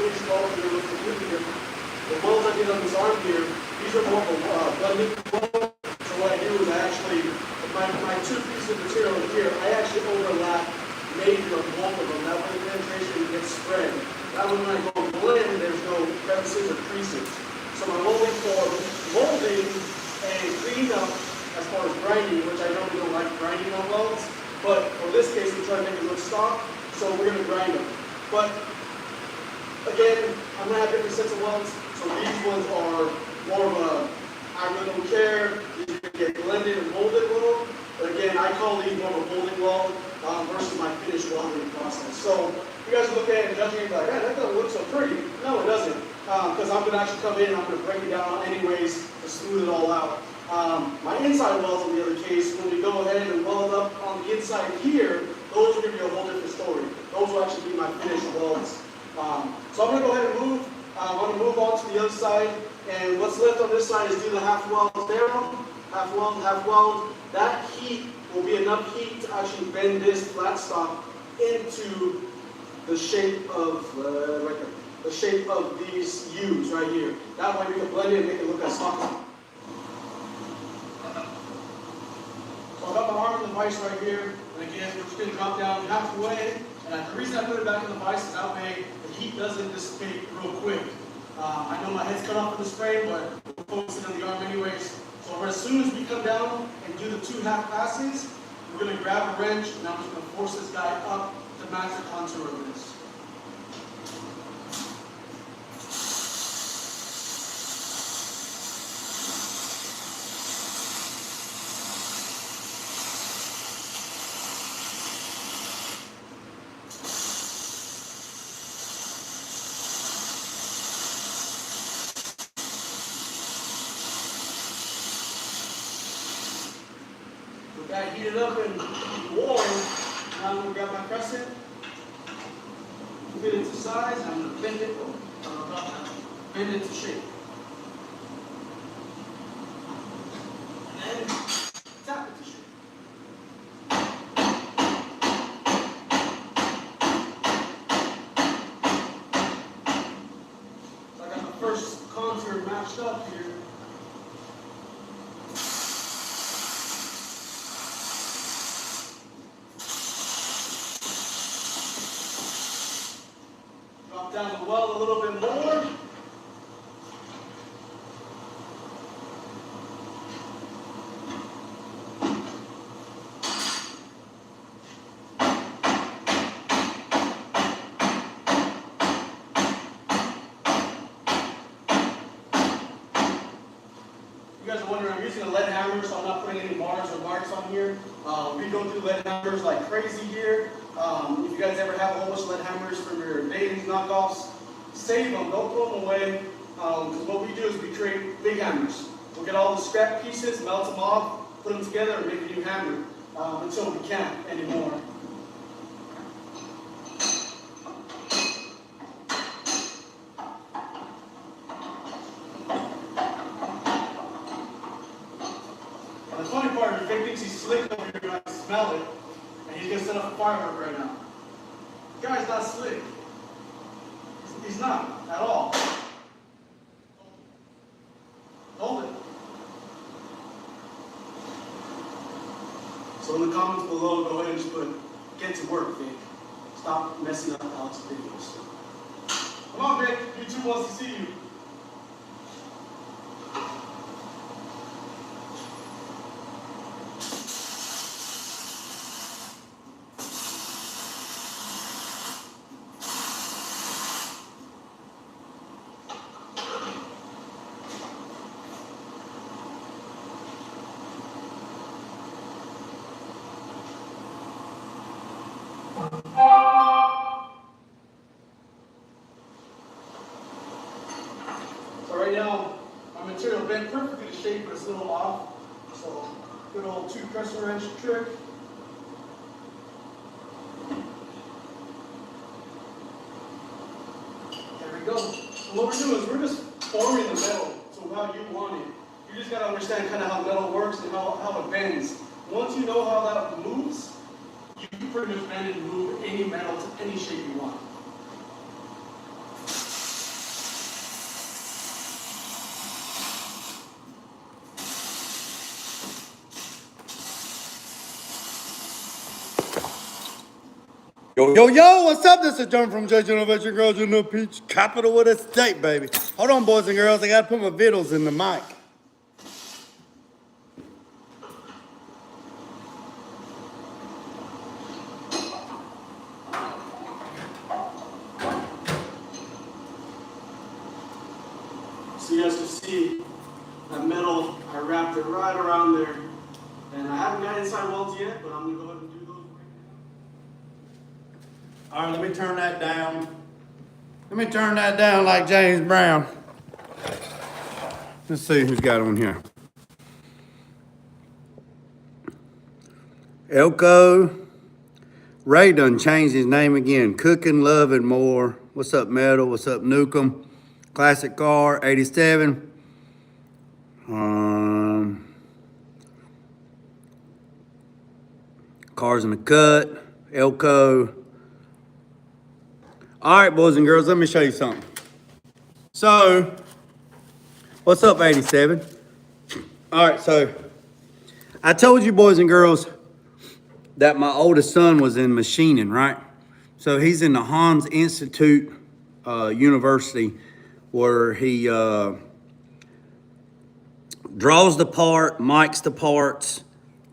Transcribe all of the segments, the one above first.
finished welds here look completely different. The welds I did on this arm here, these are more of a blended weld. So what I do is I actually, my two pieces of material here, I actually overlap maybe or both of them. That way the penetration gets spread. That way when I go blend, there's no crevices or creases. So I'm only for molding and cleanup as far as grinding, which I know we don't like grinding on welds, but for this case, we're trying to make it look stock, so we're going to grind them. But again, I'm going to have different sets of welds, so these ones are more of a, I really don't care, these can get blended and molded weld. But again, I call these more of a molding weld versus my finished welding process. So you guys look at it and judge me like, man, that doesn't look so pretty. No, it doesn't, because I'm going to actually come in and I'm going to break it down anyways to smooth it all out. My inside welds, in the other case, when we go ahead and weld up on the inside here, those are going to be a whole different story. Those will actually be my finished welds. So I'm going to go ahead and move. I'm going to move on to the other side. And what's left on this side is do the half weld down, half weld, half weld. That heat will be enough heat to actually bend this flat stock into the shape of the shape of these U's right here. That way we can blend it and make it look like stock. So I've got my arm in the vise right here, and again, we're just going to drop down halfway. And the reason I put it back in the vise is that way the heat doesn't dissipate real quick. I know my head's cut off in the spray, but we're focusing on the arm anyways. So as soon as we come down and do the 2 half passes, we're going to grab a wrench, and I'm just going to force this guy up to match the contour of this. Got it heated up and warm. Now I'm going to grab my crescent, fit it to size, and I'm going to bend it, bend it to shape. And then tap it to shape. So I got the first contour matched up here. Down the weld a little bit more. You guys are wondering, I'm using a lead hammer, so I'm not putting any bars or marks on here. We go through lead hammers like crazy here. If you guys ever have a whole bunch of lead hammers from your Dailies knockoffs, save them, don't throw them away. Because what we do is we create big hammers. We'll get all the scrap pieces, melt them off, put them together, and make a new hammer until we can't anymore. And the funny part is, Vic thinks he's slick over here, I can smell it. And he's going to set up a firework right now. The guy's not slick. He's not at all. Hold it. So in the comments below, go ahead and just put, get to work, Vic. Stop messing up Alex's videos. Come on, Vic. YouTube wants to see you. So right now, my material bent perfectly to shape, but it's a little off. So good old 2 crescent wrench trick. There we go. So what we're doing is we're just forming the metal to how you want it. You just got to understand kind of how metal works and how it bends. Once you know how that moves, you can pretty much bend and move any metal to any shape you want. Yo, what's up? This is John from Innovation Garage in the Peach Capital of the state, baby. Hold on, boys and girls. I got to put my vittles in the mic. So you guys can see that metal, I wrapped it right around there. And I haven't got inside welds yet, but I'm going to go ahead and do those right now. All right, let me turn that down. Let me turn that down like James Brown. Let's see who's got on here. Elko. Ray done changed his name again. Cooking, Love, and More. What's up, Metal? What's up, Newcomb? Classic Car, 87. Cars in the Cut. Elko. All right, boys and girls, let me show you something. So, what's up, 87? All right, so I told you, boys and girls, that my oldest son was in machining, right? So he's in the Hans Institute University, where he draws the part, mics the parts,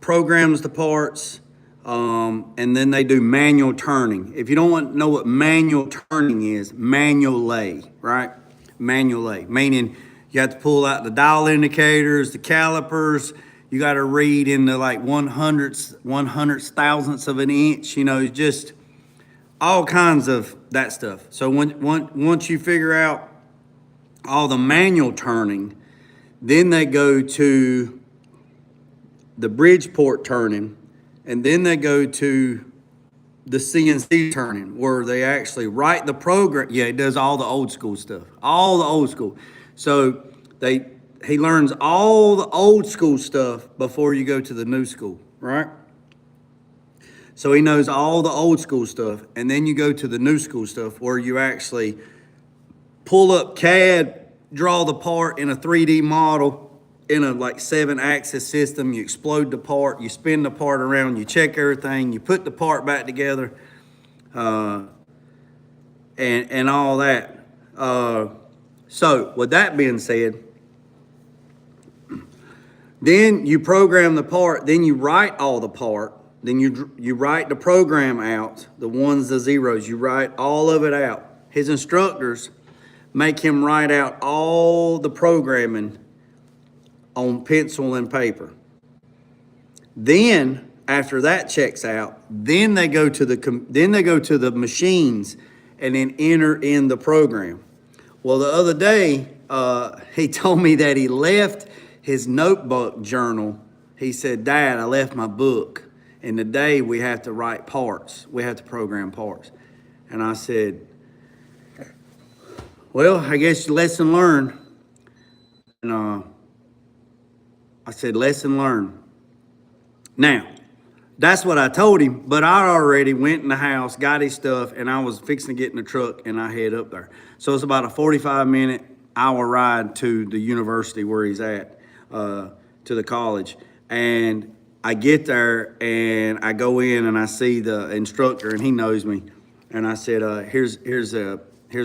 programs the parts, and then they do manual turning. If you don't know what manual turning is, manual lay, right? Manual lay, meaning you have to pull out the dial indicators, the calipers. You got to read into like 100 thousandths of an inch, you know, just all kinds of that stuff. So once you figure out all the manual turning, then they go to the Bridgeport turning, and then they go to the CNC turning, where they actually write the program. Yeah, it does all the old school stuff, all the old school. So he learns all the old school stuff before you go to the new school, right? So he knows all the old school stuff, and then you go to the new school stuff, where you actually pull up CAD, draw the part in a 3D model, in a like 7-axis system. You explode the part, you spin the part around, you check everything, you put the part back together, and all that. So with that being said, then you program the part, then you write all the part, then you write the program out, the ones, the zeros, you write all of it out. His instructors make him write out all the programming on pencil and paper. Then, after that checks out, then they go to the machines and then enter in the program. Well, the other day, he told me that he left his notebook journal. He said, "Dad, I left my book, and today we have to write parts. We have to program parts." And I said, "Well, I guess lesson learned." And I said, "Lesson learned." Now, that's what I told him, but I already went in the house, got his stuff, and I was fixing to get in the truck, and I head up there. So it's about a 45-minute, hour ride to the university where he's at, to the college. And I get there, and I go in, and I see the instructor, and he knows me. And I said, here's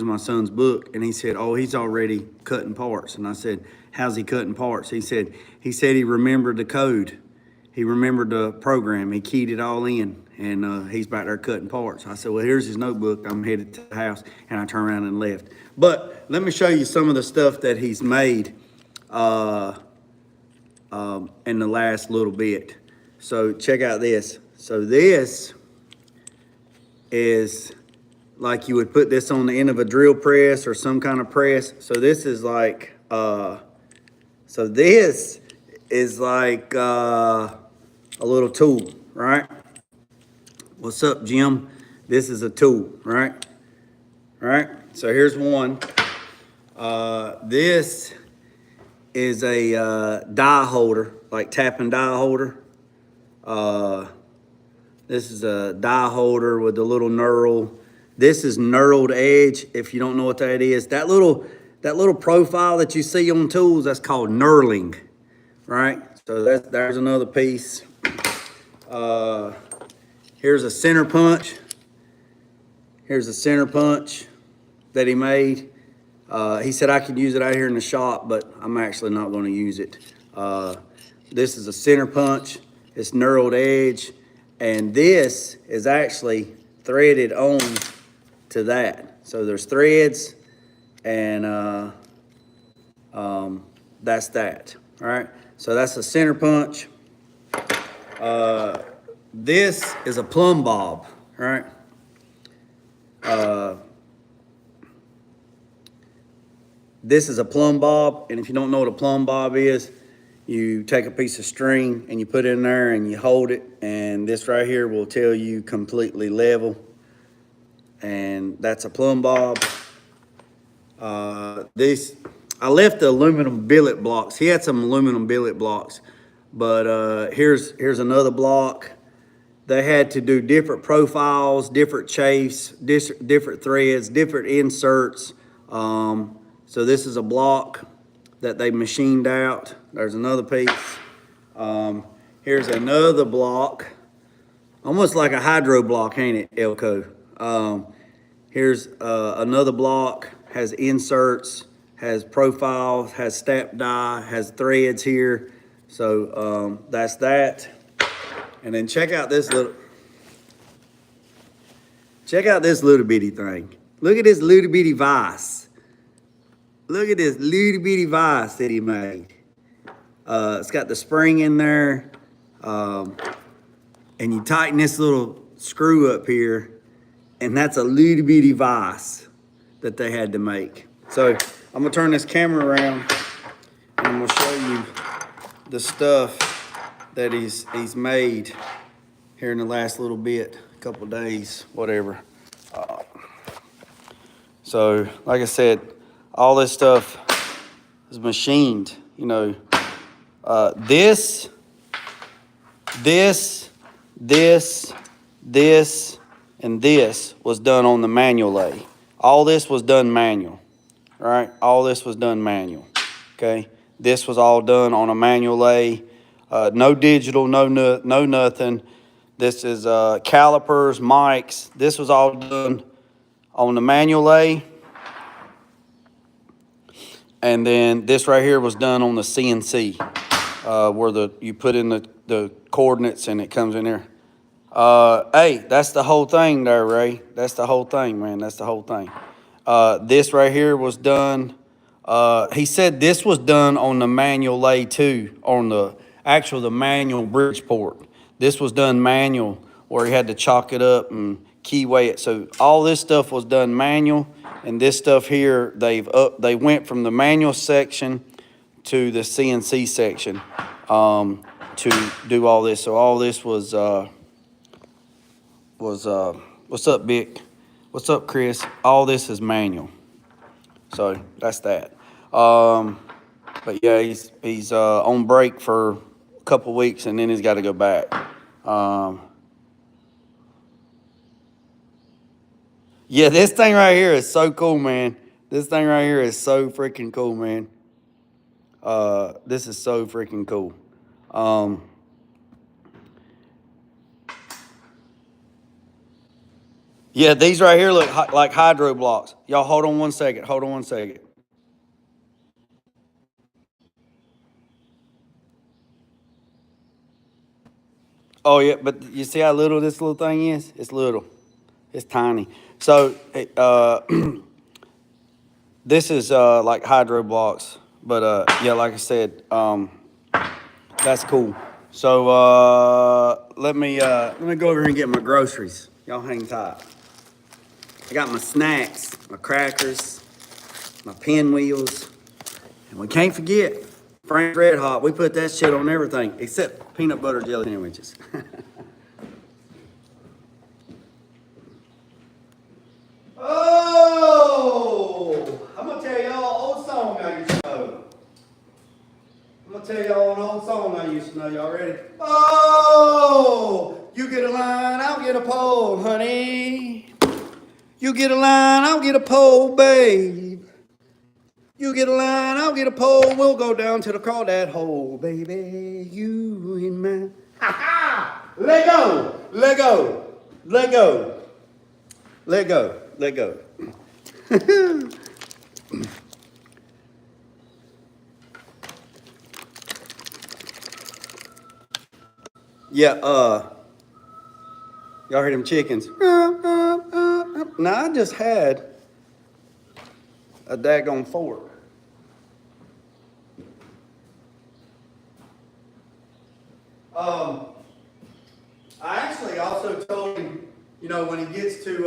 my son's book." And he said, "Oh, he's already cutting parts." And I said, "How's he cutting parts?" He said he remembered the code. He remembered the program. He keyed it all in, and he's back there cutting parts. I said, "Well, here's his notebook." I'm headed to the house, and I turned around and left. But let me show you some of the stuff that he's made in the last little bit. So check out this. So this is like you would put this on the end of a drill press or some kind of press. So this is like, this is like a little tool, right? What's up, Jim? This is a tool, right? Right? So here's one. This is a die holder, like tapping die holder. This is a die holder with a little knurl. This is knurled edge. If you don't know what that is, that little profile that you see on tools, that's called knurling, right? So there's another piece. Here's a center punch. Here's a center punch that he made. He said I could use it out here in the shop, but I'm actually not going to use it. This is a center punch. It's knurled edge, and this is actually threaded on to that. So there's threads, and that's that. All right. So that's a center punch. This is a plumb bob. All right. This is a plumb bob, and if you don't know what a plumb bob is, you take a piece of string and you put it in there and you hold it, and this right here will tell you completely level, and that's a plumb bob. I left the aluminum billet blocks. He had some aluminum billet blocks, but here's another block. They had to do different profiles, different chafes, different threads, different inserts. So this is a block that they machined out. There's another piece. Here's another block, almost like a hydro block, ain't it, Elko? Here's another block, has inserts, has profiles, has step die, has threads here. So that's that. And then check out this little bitty thing. Look at this little bitty vise. Look at this little bitty vise that he made. It's got the spring in there. And you tighten this little screw up here, and that's a little bitty vise that they had to make. So I'm gonna turn this camera around, and I'm gonna show you the stuff that he's made here in the last little bit, a couple days, whatever. So like I said, all this stuff is machined, you know. This, and this was done on the manual lathe. All this was done manual, right? All this was done manual, okay? This was all done on a manual lathe. No digital, no nothing. This is calipers, mics. This was all done on the manual lathe. And then this right here was done on the CNC, where you put in the coordinates and it comes in there. Hey, that's the whole thing there, Ray. That's the whole thing, man. That's the whole thing. This right here was done. He said this was done on the manual lathe too, on the manual Bridgeport. This was done manual, where he had to chalk it up and keyway it. So all this stuff was done manual, and this stuff here, they went from the manual section to the CNC section to do all this. So all this was what's up, Vic? What's up, Chris? All this is manual. So that's that. But yeah, he's on break for a couple weeks, and then he's got to go back. Yeah, this thing right here is so cool, man. This thing right here is so freaking cool, man. This is so freaking cool. Yeah, these right here look like hydro blocks. Y'all hold on one second. Hold on one second. Oh, yeah, but you see how little this little thing is? It's little. It's tiny. So, this is like hydro blocks. But, yeah, like I said, that's cool. So, let me go over here and get my groceries. Y'all hang tight. I got my snacks, my crackers, my pinwheels, and we can't forget Frank's Red Hot. We put that shit on everything except peanut butter jelly sandwiches. Oh, I'm gonna tell y'all an old song I used to know. I'm gonna tell y'all an old song I used to know. Y'all ready? Oh, you get a line, I'll get a pole, honey. You get a line, I'll get a pole, babe. You get a line, I'll get a pole. We'll go down to the crawdad hole, baby. You and me. Ha ha! Let go, let go, let go. Let go. Let go. Yeah, y'all heard them chickens? Now, I just had a daggone fork. I actually also told him, you know, when he gets to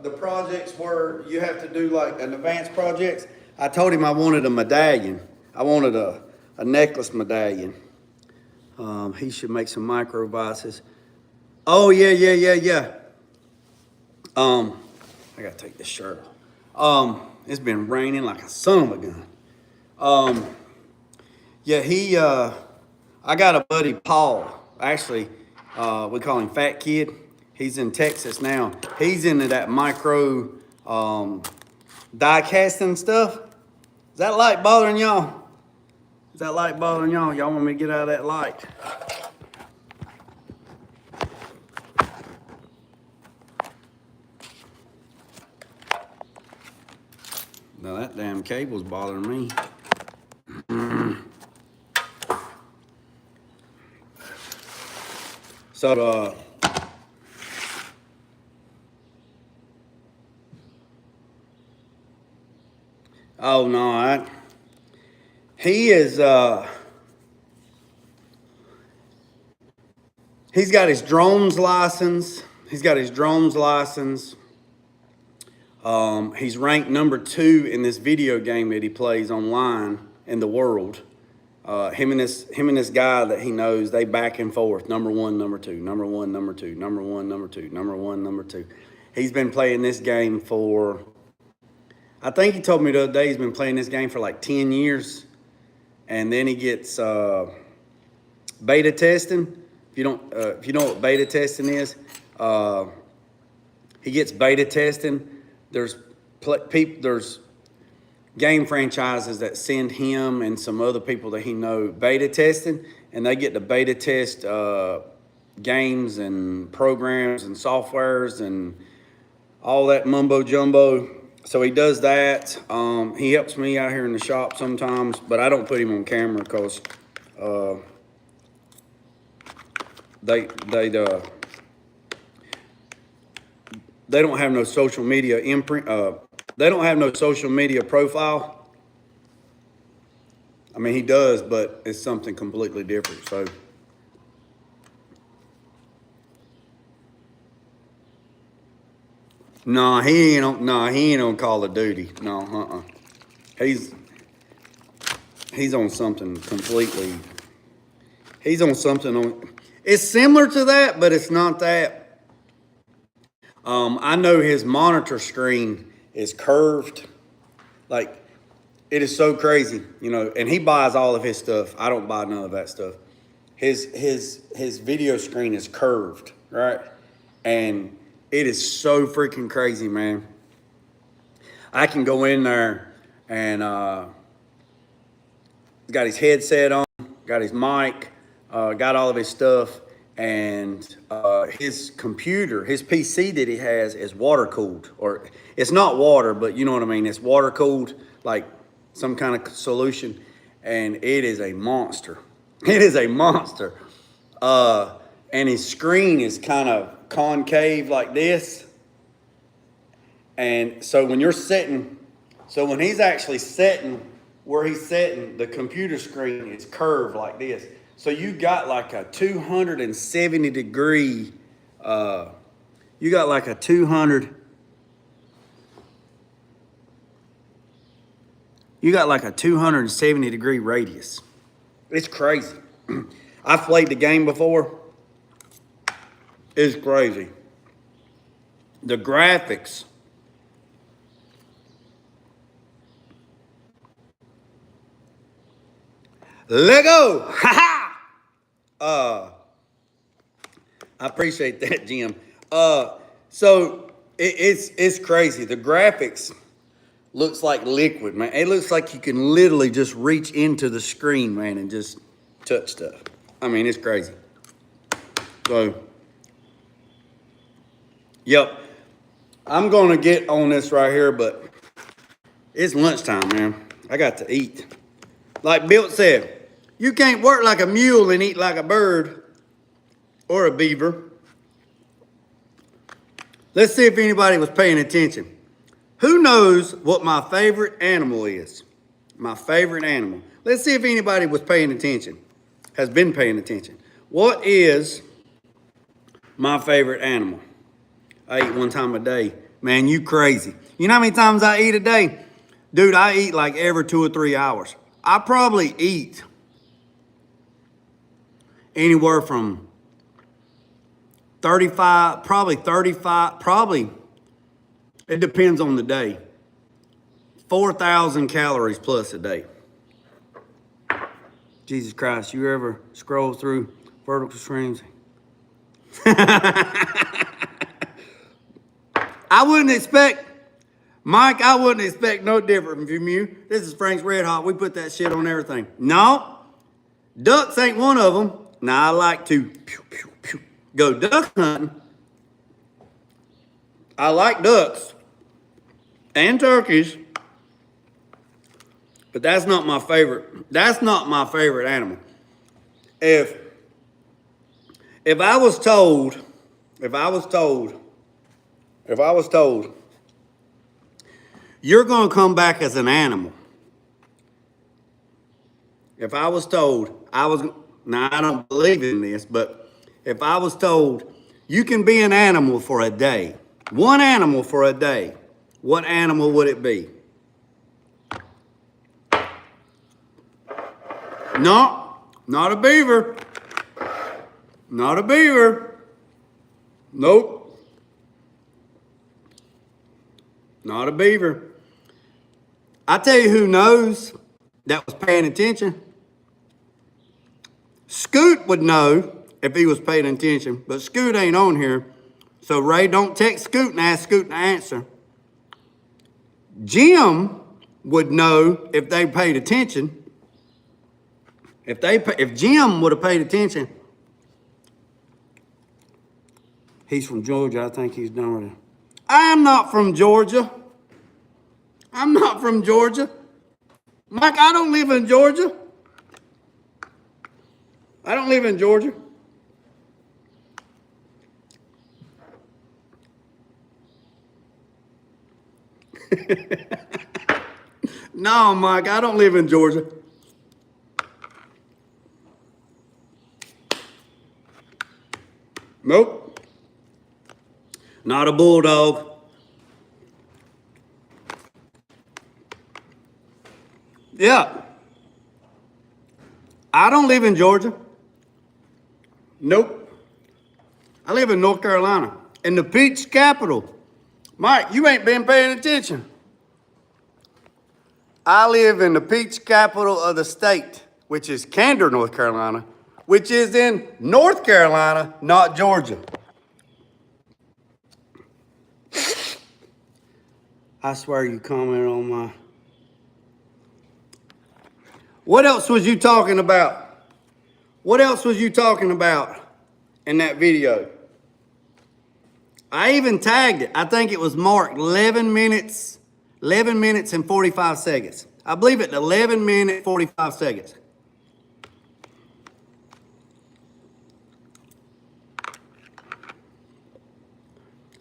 the projects where you have to do like an advanced projects, I told him I wanted a medallion. I wanted a necklace medallion. He should make some micro vices. Oh, yeah. I gotta take this shirt off. It's been raining like a son of a gun. Yeah, I got a buddy, Paul. Actually, we call him Fat Kid. He's in Texas now. He's into that micro die casting stuff. Is that light bothering y'all? Is that light bothering y'all? Y'all want me to get out of that light? Now that damn cable's bothering me. So, oh no, he is, he's got his drones license. He's ranked number 2 in this video game that he plays online in the world. Him and this guy that he knows, they back and forth. Number 1, number 2, number 1, number 2, number 1, number 2, number 1, number 2. He's been playing this game for, I think he told me the other day he's been playing this game for like 10 years. And then he gets beta testing. If you know what beta testing is, he gets beta testing. There's game franchises that send him and some other people that he know beta testing, and they get to beta test games and programs and softwares and all that mumbo jumbo. So he does that. He helps me out here in the shop sometimes, but I don't put him on camera because they don't have no social media imprint. They don't have no social media profile. I mean, he does, but it's something completely different. So, he ain't on Call of Duty. No, He's on something completely. He's on something on. It's similar to that, but it's not that. I know his monitor screen is curved. Like, it is so crazy, you know, and he buys all of his stuff. I don't buy none of that stuff. His video screen is curved, right? And it is so freaking crazy, man. I can go in there and got his headset on, got his mic, got all of his stuff, and his computer, his PC that he has is water cooled, or it's not water, but you know what I mean. It's water cooled, like some kind of solution, and it is a monster. It is a monster. And his screen is kind of concave like this. And so when he's actually setting where he's setting, the computer screen is curved like this. So you got like a 270 degree, you got like a 270 degree radius. It's crazy. I've played the game before. It's crazy. The graphics. Lego! Ha ha! I appreciate that, Jim. So it's crazy. The graphics looks like liquid, man. It looks like you can literally just reach into the screen, man, and just touch stuff. I mean, it's crazy. So, yep. I'm gonna get on this right here, but it's lunchtime, man. I got to eat. Like Bill said, you can't work like a mule and eat like a bird or a beaver. Let's see if anybody was paying attention. Who knows what my favorite animal is? My favorite animal. Let's see if anybody was paying attention, has been paying attention. What is my favorite animal? I eat one time a day. Man, you crazy. You know how many times I eat a day? Dude, I eat like every 2 or 3 hours. I probably eat anywhere from 35, it depends on the day. 4,000 calories plus a day. Jesus Christ, you ever scroll through vertical streams? I wouldn't expect, Mike, I wouldn't expect no different from you. This is Frank's Red Hot. We put that shit on everything. No, ducks ain't one of them. Now, I like to go duck hunting. I like ducks and turkeys, but that's not my favorite. That's not my favorite animal. If I was told, you're gonna come back as an animal. If I was told now I don't believe in this, but if I was told you can be an animal for a day, one animal for a day, what animal would it be? No, not a beaver. Not a beaver. Nope. Not a beaver. I tell you who knows that was paying attention. Scoot would know if he was paying attention, but Scoot ain't on here. So Ray, don't text Scoot and ask Scoot to answer. Jim would know if they paid attention. If Jim would have paid attention, he's from Georgia. I think he's done with it. I am not from Georgia. I'm not from Georgia. Mike, I don't live in Georgia. I don't live in Georgia. No, Mike, I don't live in Georgia. Nope. Not a bulldog. Yeah. I don't live in Georgia. Nope. I live in North Carolina, in the peach capital. Mike, you ain't been paying attention. I live in the peach capital of the state, which is Candor, North Carolina, which is in North Carolina, not Georgia. I swear you commented on my... What else was you talking about? What else was you talking about in that video? I even tagged it. I think it was marked 11 minutes and 45 seconds. I believe it's 11 minutes, 45 seconds.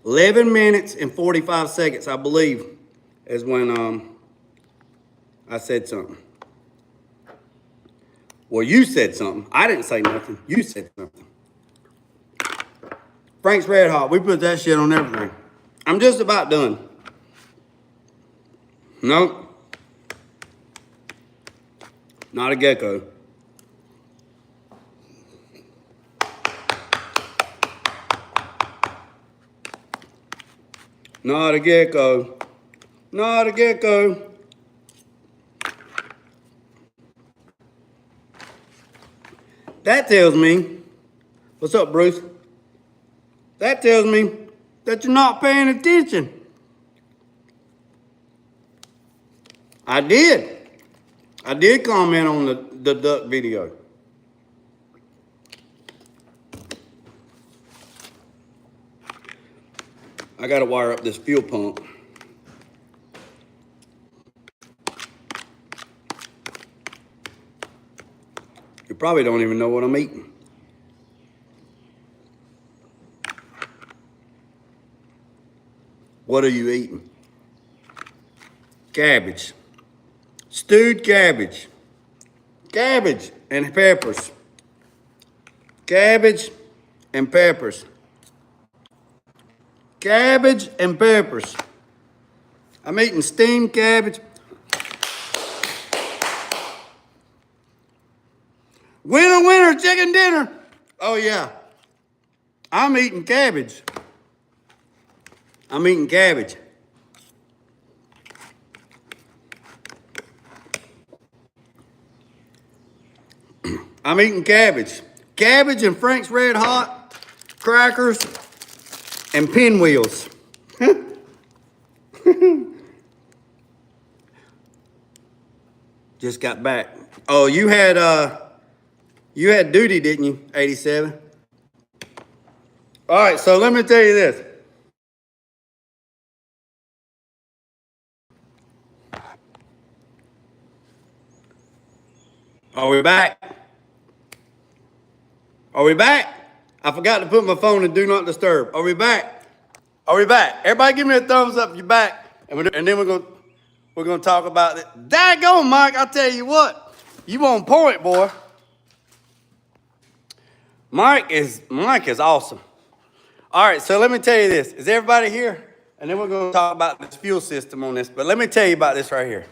"11 minutes and 45 seconds, I believe, is when I said something. Well, you said something. I didn't say nothing. You said something. Frank's Red Hot, we put that shit on everything. I'm just about done. Nope. Not a gecko. Not a gecko. Not a gecko. That tells me, what's up, Bruce? That tells me that you're not paying attention. I did. I did comment on the duck video. I gotta wire up this fuel pump. You probably don't even know what I'm eating. What are you eating? Cabbage. Stewed cabbage. Cabbage and peppers. Cabbage and peppers. Cabbage and peppers. I'm eating steamed cabbage. Winner, winner, chicken dinner. Oh yeah. I'm eating cabbage. I'm eating cabbage. I'm eating cabbage. Cabbage and Frank's Red Hot, crackers, and pinwheels. Just got back. Oh, you had duty, didn't you? 87. All right, so let me tell you this. Are we back? Are we back? I forgot to put my phone in Do Not Disturb. Are we back? Are we back? Everybody give me a thumbs up if you're back. And then we're gonna talk about it. Daggone, Mike, I'll tell you what. You on point, boy. Mike is awesome. All right, so let me tell you this. Is everybody here? And then we're gonna talk about this fuel system on this. But let me tell you about this right here.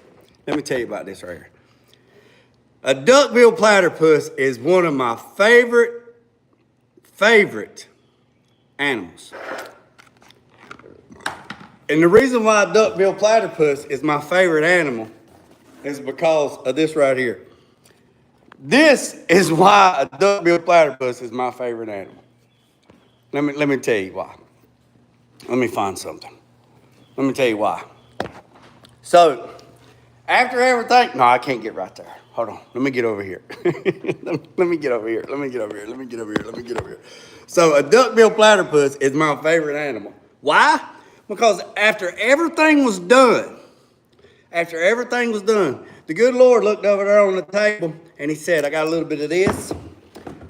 A duckbill platypus is one of my favorite animals. And the reason why a duckbill platypus is my favorite animal is because of this right here. This is why a duckbill platypus is my favorite animal. Let me tell you why. Let me find something. Let me tell you why. So, after everything, no, I can't get right there. Hold on, let me get over here. let me get over here. So a duckbill platypus is my favorite animal. Why? Because after everything was done, the good Lord looked over there on the table and he said, I got a little bit of this.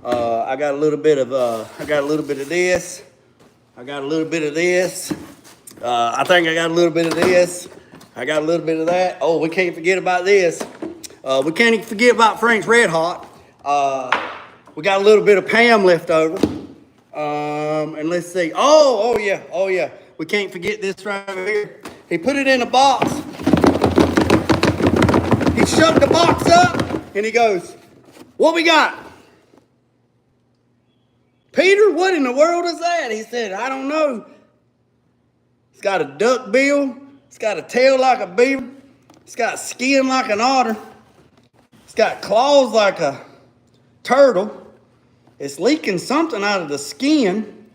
I got a little bit of this. I got a little bit of this. I think I got a little bit of this. I got a little bit of that. Oh, we can't forget about this. We can't even forget about Frank's Red Hot. We got a little bit of Pam left over. And let's see. Oh yeah. We can't forget this right here. He put it in a box. He shut the box up and he goes, what we got? Peter, what in the world is that? He said, I don't know. It's got a duck bill. It's got a tail like a beaver. It's got skin like an otter. It's got claws like a turtle. It's leaking something out of the skin.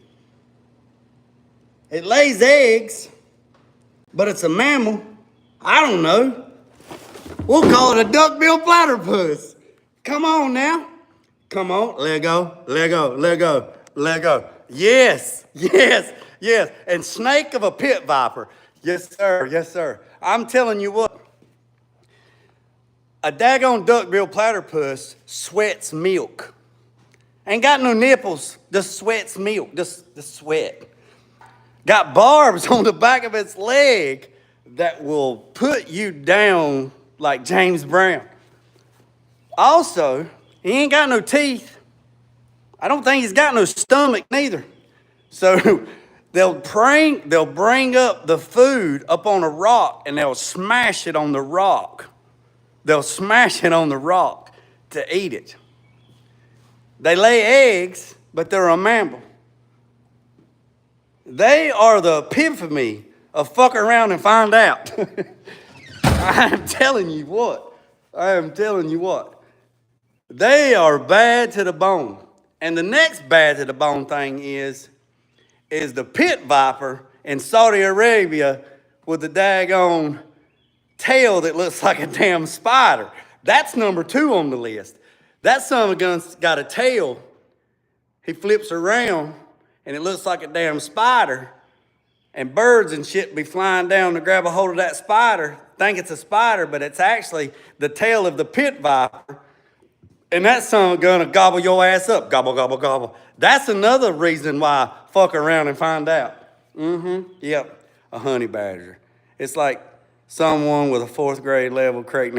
It lays eggs, but it's a mammal. I don't know. We'll call it a duckbill platypus. Come on now. Come on. Let go. Yes. And snake of a pit viper. Yes, sir. I'm telling you what. A daggone duckbill platypus sweats milk. Ain't got no nipples, just sweats milk, just sweat. Got barbs on the back of its leg that will put you down like James Brown. Also, he ain't got no teeth. I don't think he's got no stomach neither. So they'll bring up the food up on a rock and they'll smash it on the rock. To eat it. They lay eggs, but they're a mammal. They are the epitome of fuck around and find out. I am telling you what. They are bad to the bone. And the next bad to the bone thing is the pit viper in Saudi Arabia with the daggone tail that looks like a damn spider. That's number 2 on the list. That son of a gun's got a tail. He flips around and it looks like a damn spider. And birds and shit be flying down to grab a hold of that spider, think it's a spider, but it's actually the tail of the pit viper. And that son gonna gobble your ass up. Gobble, gobble, gobble. That's another reason why fuck around and find out. Yep, a honey badger. It's like someone with a 4th grade level crate.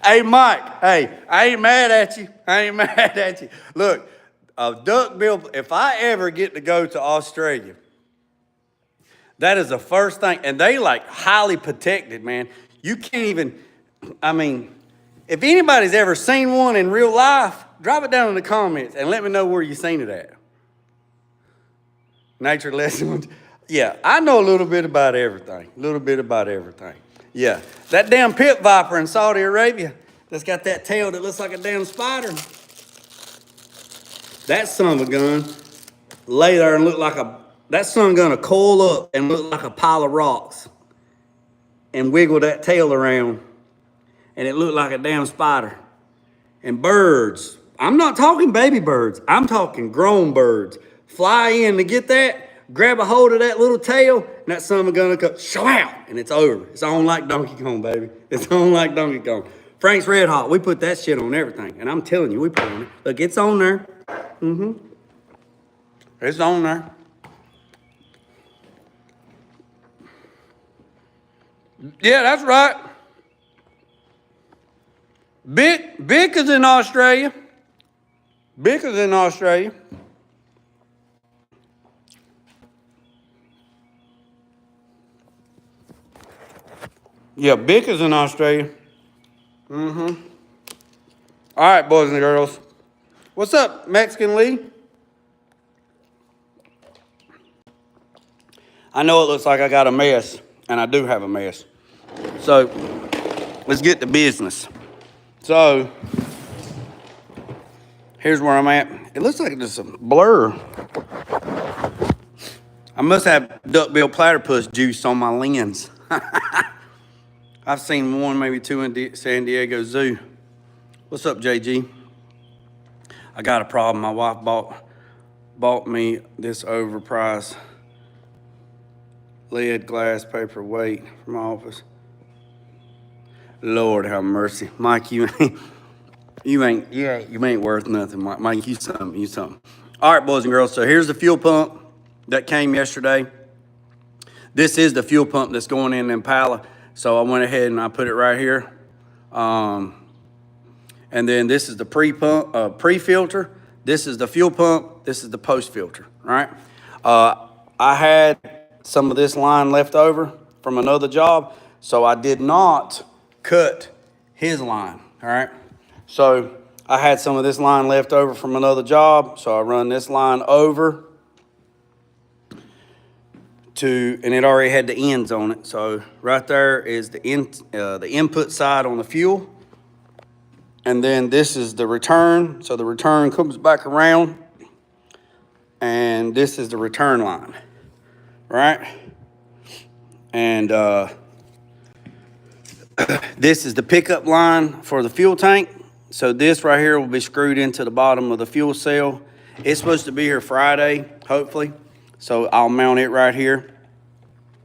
Hey, Mike, hey, I ain't mad at you. I ain't mad at you. Look, a duckbill, if I ever get to go to Australia, that is the first thing, and they like highly protected, man. You can't even, I mean, if anybody's ever seen one in real life, drop it down in the comments and let me know where you seen it at. Nature lessons. Yeah, I know a little bit about everything. A little bit about everything. Yeah, that damn pit viper in Saudi Arabia that's got that tail that looks like a damn spider. That son of a gun lay there and look like that son gonna coil up and look like a pile of rocks and wiggle that tail around and it looked like a damn spider. And birds, I'm not talking baby birds, I'm talking grown birds, fly in to get that, grab a hold of that little tail, and that son of a gun will go, show, and it's over. It's on like Donkey Kong, baby. It's on like Donkey Kong. Frank's Red Hot, we put that shit on everything. And I'm telling you, we put it on it. Look, it's on there. It's on there. Yeah, that's right. Bick is in Australia. Bick is in Australia. Yeah, Bick is in Australia. All right, boys and girls. What's up, Mexican Lee? I know it looks like I got a mess, and I do have a mess. So, let's get to business. So, here's where I'm at. It looks like there's a blur. I must have duckbill platypus juice on my lens. I've seen one, maybe two in San Diego Zoo. What's up, JG? I got a problem. My wife bought me this overpriced lead glass paperweight from my office. Lord have mercy, Mike. You ain't worth nothing, Mike. Mike, you something. All right, boys and girls. So here's the fuel pump that came yesterday. This is the fuel pump that's going in Impala. So I went ahead and I put it right here. And then this is the pre-filter. This is the fuel pump. This is the post-filter, right? I had some of this line left over from another job, so I did not cut his line, all right? So I had some of this line left over from another job, so I run this line over and it already had the ends on it. So right there is the input side on the fuel. And then this is the return. So the return comes back around. And this is the return line, right? And this is the pickup line for the fuel tank. So this right here will be screwed into the bottom of the fuel cell. It's supposed to be here Friday, hopefully. So I'll mount it right here.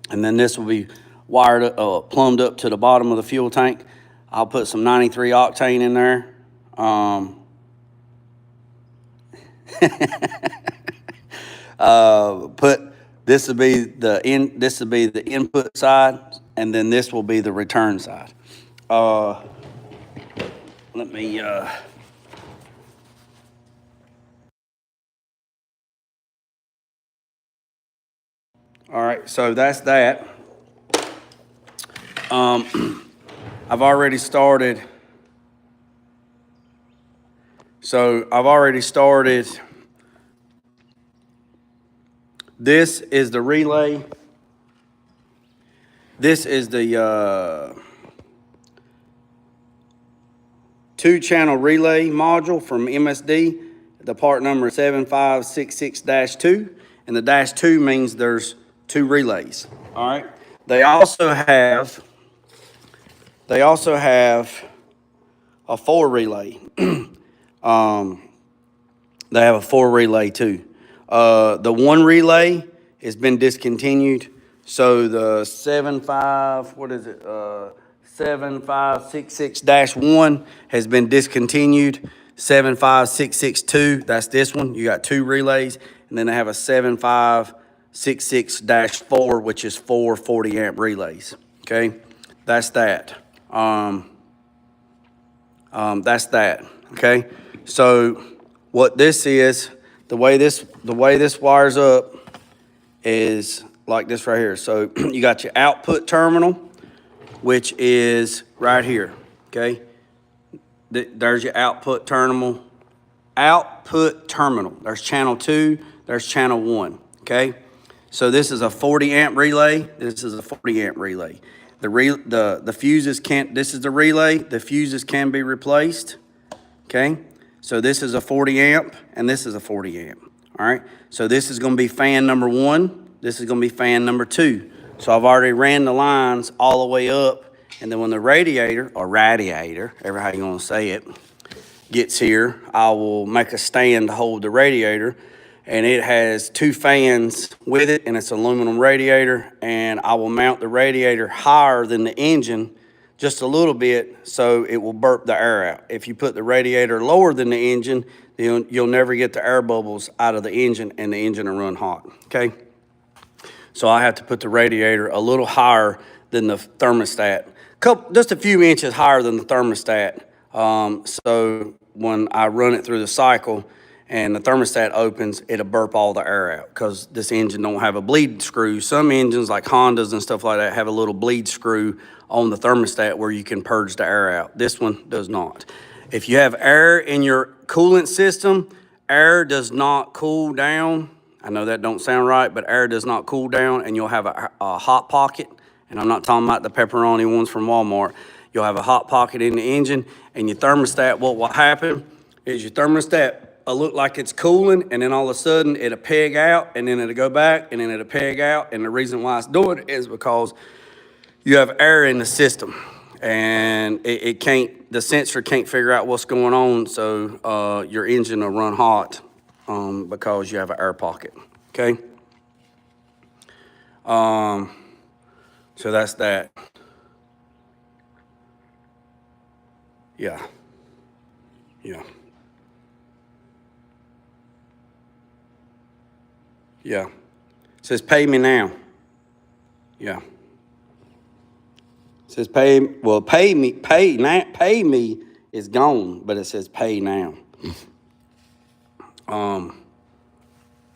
And then this will be wired, plumbed up to the bottom of the fuel tank. I'll put some 93 octane in there. This will be the input side, and then this will be the return side. Let me all right, so that's that. I've already started. This is the relay. This is the 2-channel relay module from MSD. The part number is 7566-2, and the -2 means there's 2 relays. All right. They also have a 4 relay. They have a 4 relay too. The one relay has been discontinued. So the 7566-1 has been discontinued. 75662, that's this one. You got two relays. And then they have a 7566-4, which is four 40 amp relays. Okay, that's that. That's that. Okay, so what this is, the way this wires up is like this right here. So you got your output terminal, which is right here. Okay, there's your output terminal. Output terminal. There's channel 2. There's channel 1. Okay, so this is a 40 amp relay. This is a 40 amp relay. The fuses can't. This is the relay. The fuses can be replaced. Okay, so this is a 40 amp and this is a 40 amp. All right, so this is going to be fan number 1. This is going to be fan number 2. So I've already ran the lines all the way up, and then when the radiator, ever how you want to say it, gets here, I will make a stand to hold the radiator, and it has 2 fans with it, and it's an aluminum radiator, and I will mount the radiator higher than the engine just a little bit so it will burp the air out. If you put the radiator lower than the engine, then you'll never get the air bubbles out of the engine, and the engine will run hot. Okay, so I have to put the radiator a little higher than the thermostat, just a few inches higher than the thermostat. So when I run it through the cycle and the thermostat opens, it'll burp all the air out because this engine don't have a bleed screw. Some engines like Hondas and stuff like that have a little bleed screw on the thermostat where you can purge the air out. This one does not. If you have air in your coolant system, air does not cool down. I know that don't sound right, but air does not cool down, and you'll have a hot pocket. And I'm not talking about the pepperoni ones from Walmart. You'll have a hot pocket in the engine, and your thermostat, what will happen is your thermostat will look like it's cooling, and then all of a sudden it'll peg out, and then it'll go back, and then it'll peg out. And the reason why it's doing it is because you have air in the system, and the sensor can't figure out what's going on, so your engine will run hot because you have an air pocket. Okay? So that's that. Yeah. Yeah. Yeah. It says pay me now. Yeah. It says pay me is gone, but it says pay now.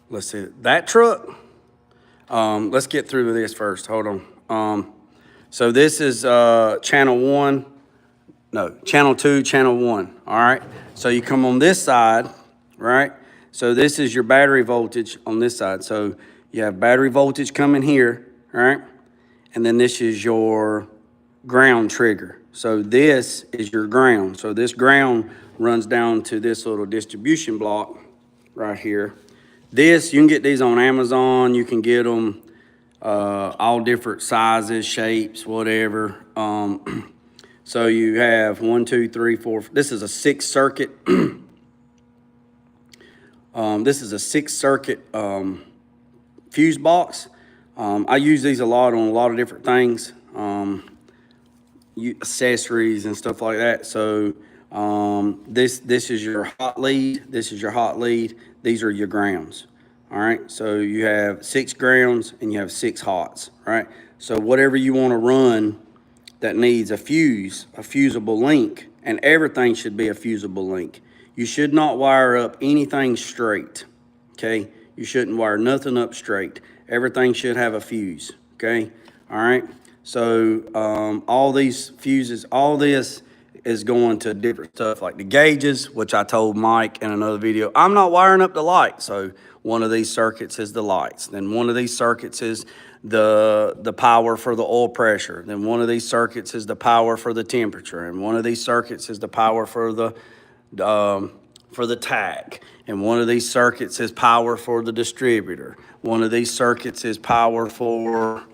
Let's see. That truck. Let's get through this first. Hold on. So this is channel 1. No, channel 2, channel 1. All right. So you come on this side, right? So this is your battery voltage on this side. So you have battery voltage coming here, right? And then this is your ground trigger. So this is your ground. So this ground runs down to this little distribution block right here. This, you can get these on Amazon. You can get them all different sizes, shapes, whatever. So you have 1, 2, 3, 4. This is a 6-circuit. This is a 6-circuit fuse box. I use these a lot on a lot of different things, accessories and stuff like that. So this is your hot lead. This is your hot lead. These are your grounds. All right. So you have 6 grounds and you have 6 hots. Right. So whatever you want to run that needs a fusible link, and everything should be a fusible link. You should not wire up anything straight, okay? You shouldn't wire nothing up straight. Everything should have a fuse, okay? All right? So all these fuses, all this is going to different stuff like the gauges, which I told Mike in another video, I'm not wiring up the light. So one of these circuits is the lights. Then one of these circuits is the power for the oil pressure. Then one of these circuits is the power for the temperature. And one of these circuits is the power for the tack. And one of these circuits is power for the distributor. One of these circuits is power for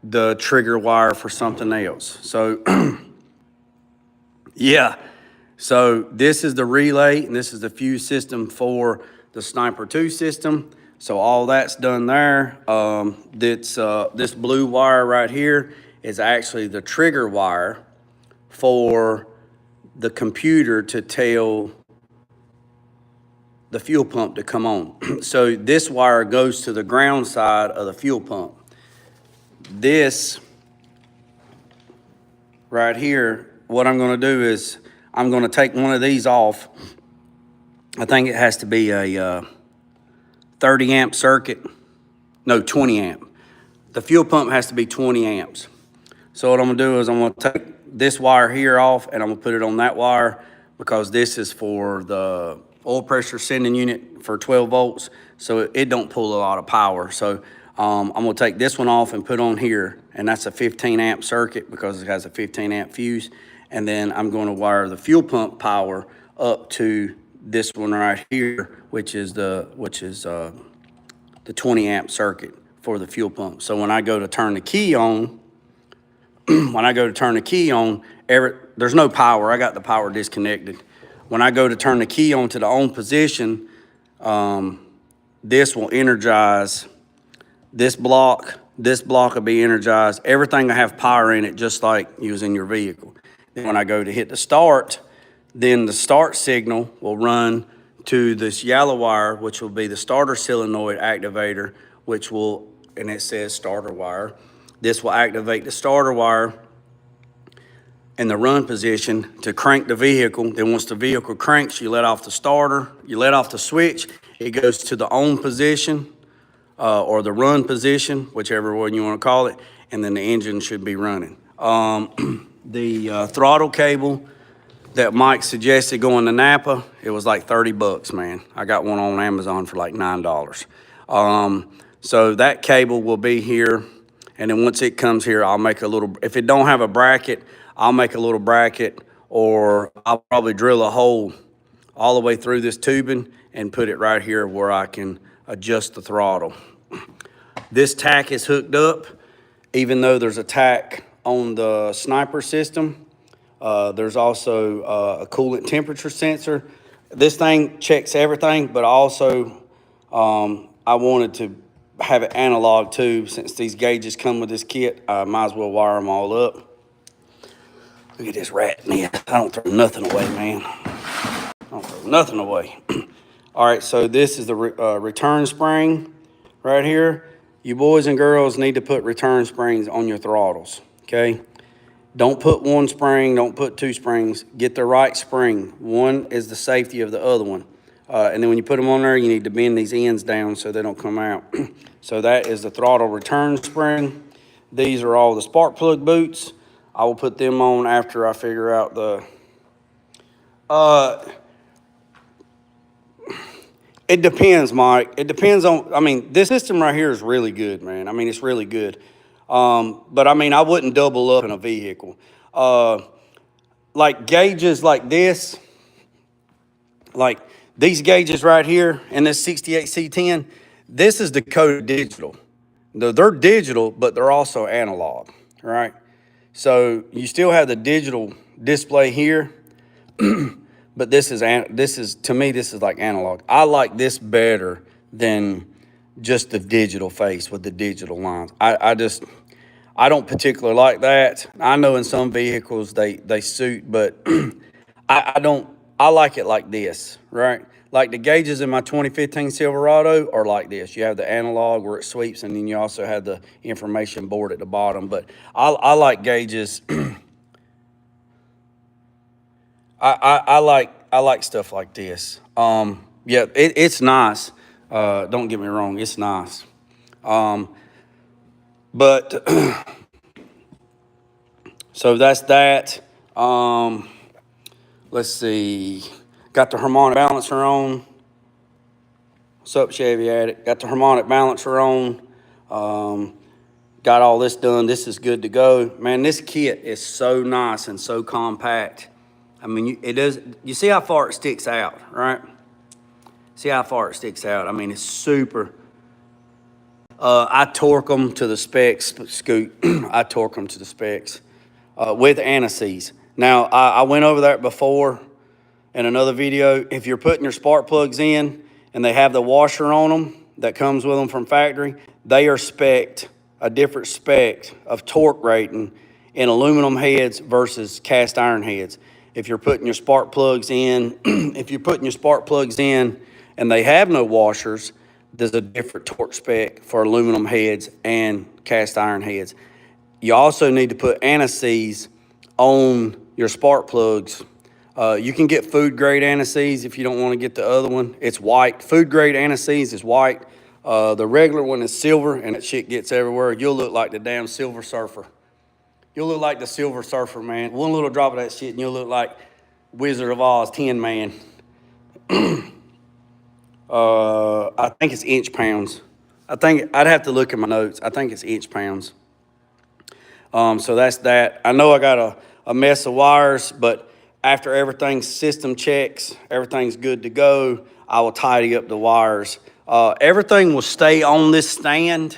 the trigger wire for something else. So yeah, So this is the relay, and this is the fuse system for the Sniper 2 system. So all that's done there. This blue wire right here is actually the trigger wire for the computer to tell the fuel pump to come on. So this wire goes to the ground side of the fuel pump. This right here, what I'm gonna do is I'm gonna take one of these off. I think it has to be a 30 amp circuit, no, 20 amp. The fuel pump has to be 20 amps. So what I'm gonna do is I'm gonna take this wire here off and I'm gonna put it on that wire because this is for the oil pressure sending unit for 12 volts. So it don't pull a lot of power. So I'm gonna take this one off and put on here, and that's a 15 amp circuit because it has a 15 amp fuse. And then I'm gonna wire the fuel pump power up to this one right here, which is the 20 amp circuit for the fuel pump. So when I go to turn the key on, there's no power. I got the power disconnected. When I go to turn the key on to the on position, this will energize this block. This block will be energized. Everything will have power in it, just like you was in your vehicle. Then when I go to hit the start, then the start signal will run to this yellow wire, which will be the starter solenoid activator, and it says starter wire. This will activate the starter wire in the run position to crank the vehicle. Then once the vehicle cranks, you let off the starter, you let off the switch, it goes to the on position or the run position, whichever one you want to call it, and then the engine should be running. The throttle cable that Mike suggested going to Napa, it was like 30 bucks, man. I got one on Amazon for like $9. So that cable will be here, and then once it comes here, I'll make a little, if it don't have a bracket, I'll make a little bracket, or I'll probably drill a hole all the way through this tubing and put it right here where I can adjust the throttle. This tack is hooked up, even though there's a tack on the Sniper system. There's also a coolant temperature sensor. This thing checks everything, but also I wanted to have it analog too. Since these gauges come with this kit, I might as well wire them all up. Look at this rat nest. I don't throw nothing away, man. I don't throw nothing away. All right, so this is the return spring right here. You boys and girls need to put return springs on your throttles, okay? Don't put one spring, don't put two springs. Get the right spring. One is the safety of the other one. And then when you put them on there, you need to bend these ends down so they don't come out. So that is the throttle return spring. These are all the spark plug boots. I will put them on after I figure out the... It depends, Mike. It depends on... I mean, this system right here is really good, man. I mean, it's really good. But, I mean, I wouldn't double up in a vehicle. Like gauges like this, like these gauges right here and this 68C10, this is decoded digital. They're digital, but they're also analog, right? So you still have the digital display here, but this is to me, this is like analog. I like this better than just the digital face with the digital lines. I don't particularly like that. I know in some vehicles they suit, but I like it like this, right? Like the gauges in my 2015 Silverado are like this. You have the analog where it sweeps, and then you also have the information board at the bottom. But I like gauges. I like stuff like this. Yeah, it's nice. Don't get me wrong, it's nice. But so that's that. Let's see. Got the harmonic balancer on. What's up, Chevy Addict? Got the harmonic balancer on. Got all this done. This is good to go. Man, this kit is so nice and so compact. I mean, you see how far it sticks out, right? See how far it sticks out. I mean, it's super. I torque them to the specs, Scoot. I torque them to the specs with anti-seize. Now, I went over that before. in another video, if you're putting your spark plugs in and they have the washer on them that comes with them from factory, they are spec'd a different spec of torque rating in aluminum heads versus cast iron heads. If you're putting your spark plugs in, and they have no washers, there's a different torque spec for aluminum heads and cast iron heads. You also need to put anti-seize on your spark plugs. You can get food grade anti-seize if you don't want to get the other one. It's white. Food grade anti-seize is white. The regular one is silver, and that shit gets everywhere. You'll look like the damn Silver Surfer. You'll look like the Silver Surfer, man. One little drop of that shit, and you'll look like Wizard of Oz, Tin Man. I think it's inch pounds. I'd have to look at my notes. I think it's inch pounds. So that's that. I know I got a mess of wires, but after everything's system checks, everything's good to go, I will tidy up the wires. Everything will stay on this stand.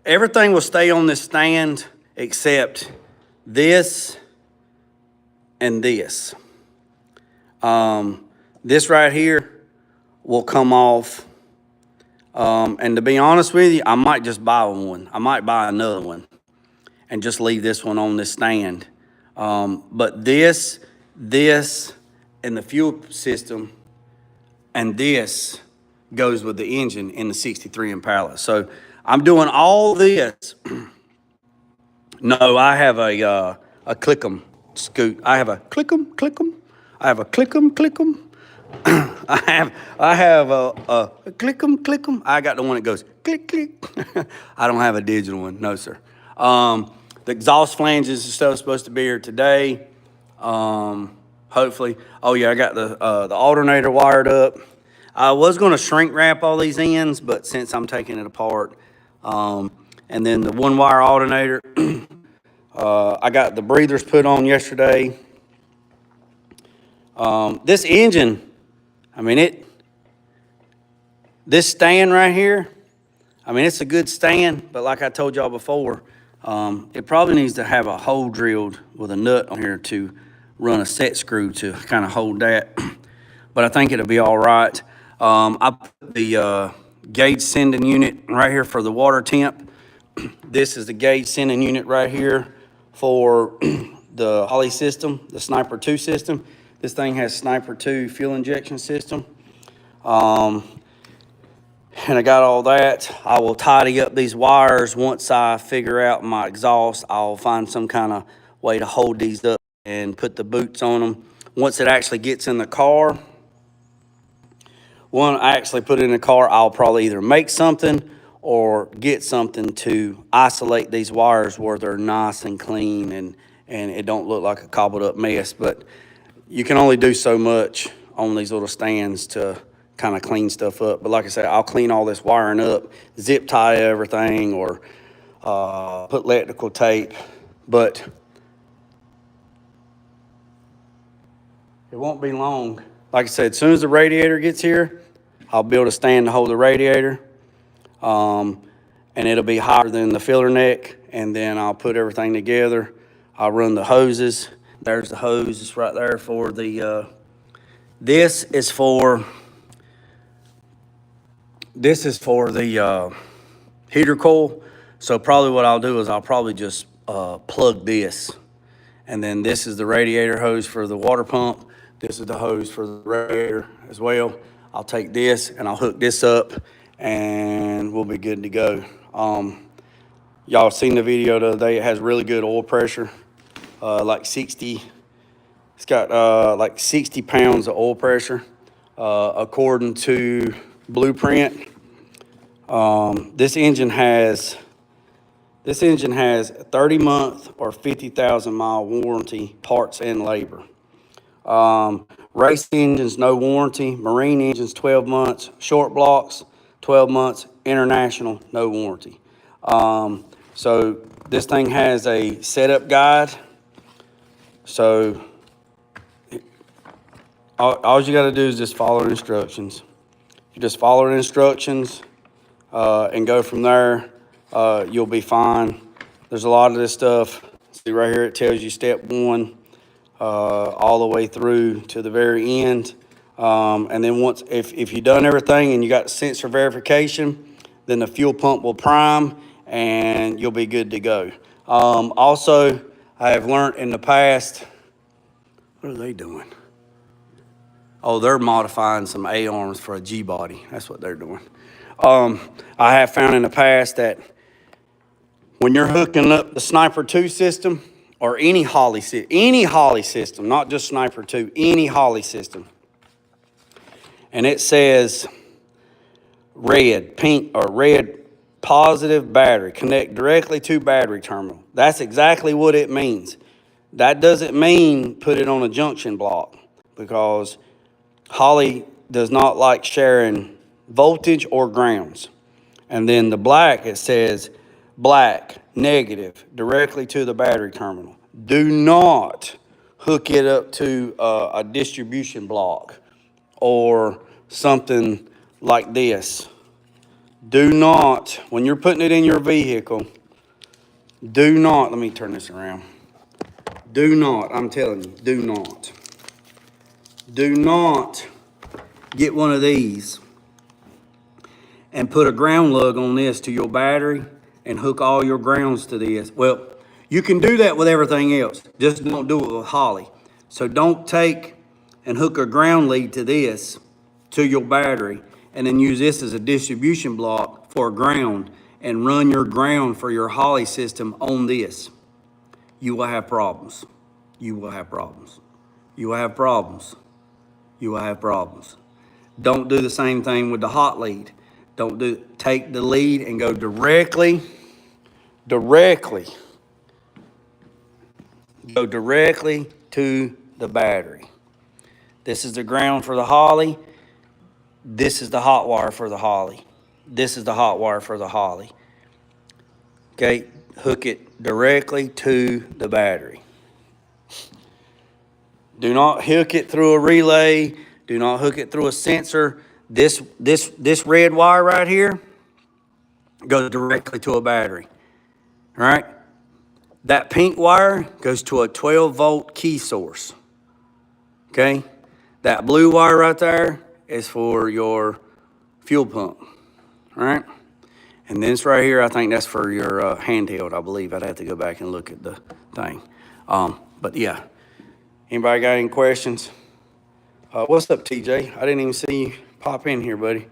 Everything will stay on this stand except this and this. This right here will come off. And to be honest with you, I might just buy one. I might buy another one and just leave this one on this stand. But this, and the fuel system, and this goes with the engine in the 63 Impala. So I'm doing all this. No, I have a click-em scoot. I have a click-em. I have a click-em. I have a click-em. I got the one that goes click, click. I don't have a digital one, no, sir. The exhaust flanges and stuff supposed to be here today. Hopefully. Oh yeah, I got the alternator wired up. I was going to shrink wrap all these ends, but since I'm taking it apart, and then the one wire alternator, I got the breathers put on yesterday. This engine, I mean, this stand right here, I mean, it's a good stand, but like I told y'all before, it probably needs to have a hole drilled with a nut on here to run a set screw to kind of hold that. But I think it'll be all right. I put the gauge sending unit right here for the water temp. This is the gauge sending unit right here for the Holly system, the Sniper 2 system. This thing has Sniper 2 fuel injection system. And I got all that. I will tidy up these wires once I figure out my exhaust. I'll find some kind of way to hold these up and put the boots on them. Once it actually gets in the car, I actually put it in the car, I'll probably either make something or get something to isolate these wires where they're nice and clean and it don't look like a cobbled up mess. But you can only do so much on these little stands to kind of clean stuff up. But like I said, I'll clean all this wiring up, zip tie everything, or put electrical tape. But it won't be long. Like I said, as soon as the radiator gets here, I'll build a stand to hold the radiator. And it'll be higher than the filler neck. And then I'll put everything together. I'll run the hoses. There's the hose. It's right there for the, this is for the heater coil. So probably what I'll do is I'll probably just plug this. And then this is the radiator hose for the water pump. This is the hose for the radiator as well. I'll take this and I'll hook this up and we'll be good to go. Y'all seen the video the other day. It has really good oil pressure, like 60. It's got like 60 pounds of oil pressure, according to Blueprint. This engine has 30-month or 50,000-mile warranty, parts and labor. Race engines, no warranty. Marine engines, 12 months. Short blocks, 12 months. International, no warranty. So this thing has a setup guide. So all you got to do is just follow the instructions. You just follow the instructions and go from there. You'll be fine. There's a lot of this stuff. See right here, it tells you step 1. all the way through to the very end. And then once, if you've done everything and you got sensor verification, then the fuel pump will prime and you'll be good to go. Also, I have learned in the past, what are they doing? Oh, they're modifying some A-arms for a G-body. That's what they're doing. I have found in the past that when you're hooking up the Sniper 2 system, or any Holley system, not just Sniper 2, any Holley system, and it says red, pink, or red positive battery, connect directly to battery terminal. That's exactly what it means. That doesn't mean put it on a junction block, because Holley does not like sharing voltage or grounds. And then the black, it says black, negative, directly to the battery terminal. Do not hook it up to a distribution block or something like this. Do not, when you're putting it in your vehicle, do not, let me turn this around. Do not, I'm telling you, do not get one of these and put a ground lug on this to your battery and hook all your grounds to this. Well, you can do that with everything else, just don't do it with Holley. So don't take and hook a ground lead to this, to your battery, and then use this as a distribution block for ground and run your ground for your Holley system on this. You will have problems. You will have problems. You will have problems. You will have problems. Don't do the same thing with the hot lead. Take the lead and go directly to the battery. This is the ground for the Holley. This is the hot wire for the Holley. This is the hot wire for the Holley. Okay, hook it directly to the battery. Do not hook it through a relay. Do not hook it through a sensor. This red wire right here goes directly to a battery, all right? That pink wire goes to a 12-volt key source, okay? That blue wire right there is for your fuel pump, all right? And this right here, I think that's for your handheld, I believe. I'd have to go back and look at the thing. But yeah, anybody got any questions? What's up, TJ? I didn't even see you pop in here, buddy.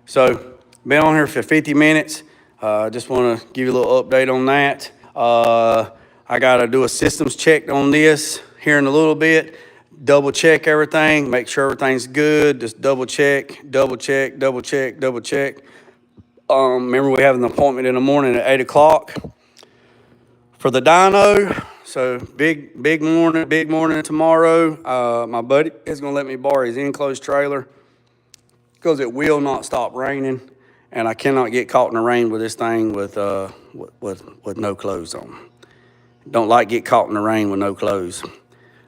So, been on here for 50 minutes. Just want to give you a little update on that. I got to do a systems check on this here in a little bit. Double check everything, make sure everything's good. Just double check. Remember, we have an appointment in the morning at 8 o'clock for the dyno. So big morning tomorrow. My buddy is gonna let me borrow his enclosed trailer because it will not stop raining, and I cannot get caught in the rain with this thing with no clothes on. Don't like get caught in the rain with no clothes.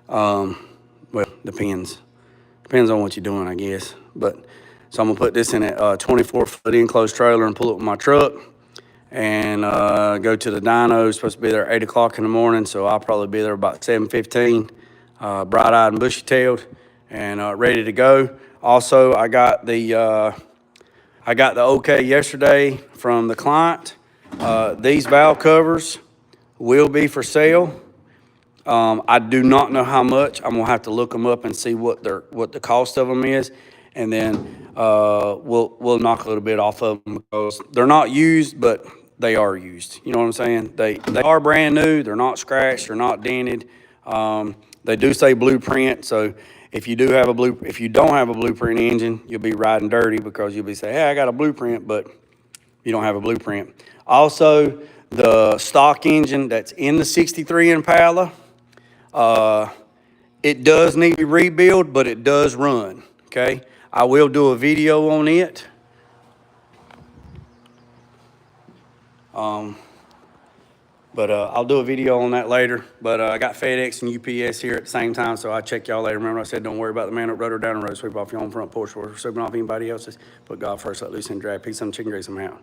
Well, depends on what you're doing, I guess. But so I'm gonna put this in a 24-foot enclosed trailer and pull it with my truck and go to the dyno. It's supposed to be there at 8 o'clock in the morning, so I'll probably be there about 7:15, bright-eyed and bushy-tailed, and ready to go. Also, I got the okay yesterday from the client. These valve covers will be for sale. I do not know how much. I'm gonna have to look them up and see what the cost of them is, and then we'll knock a little bit off of them because they're not used, but they are used. You know what I'm saying? They are brand new. They're not scratched. They're not dented. They do say blueprint. So if you don't have a blueprint engine, you'll be riding dirty because you'll be saying, "Hey, I got a blueprint," but you don't have a blueprint. Also, the stock engine that's in the 63 Impala, it does need to rebuild, but it does run. Okay, I will do a video on it. I'll do a video on that later. But I got FedEx and UPS here at the same time, so I'll check y'all later. Remember I said don't worry about the man up road or down the road, sweep off your own front porch or sweeping off anybody else's. Put God first, let loose and drag, pick some chicken, graze some out.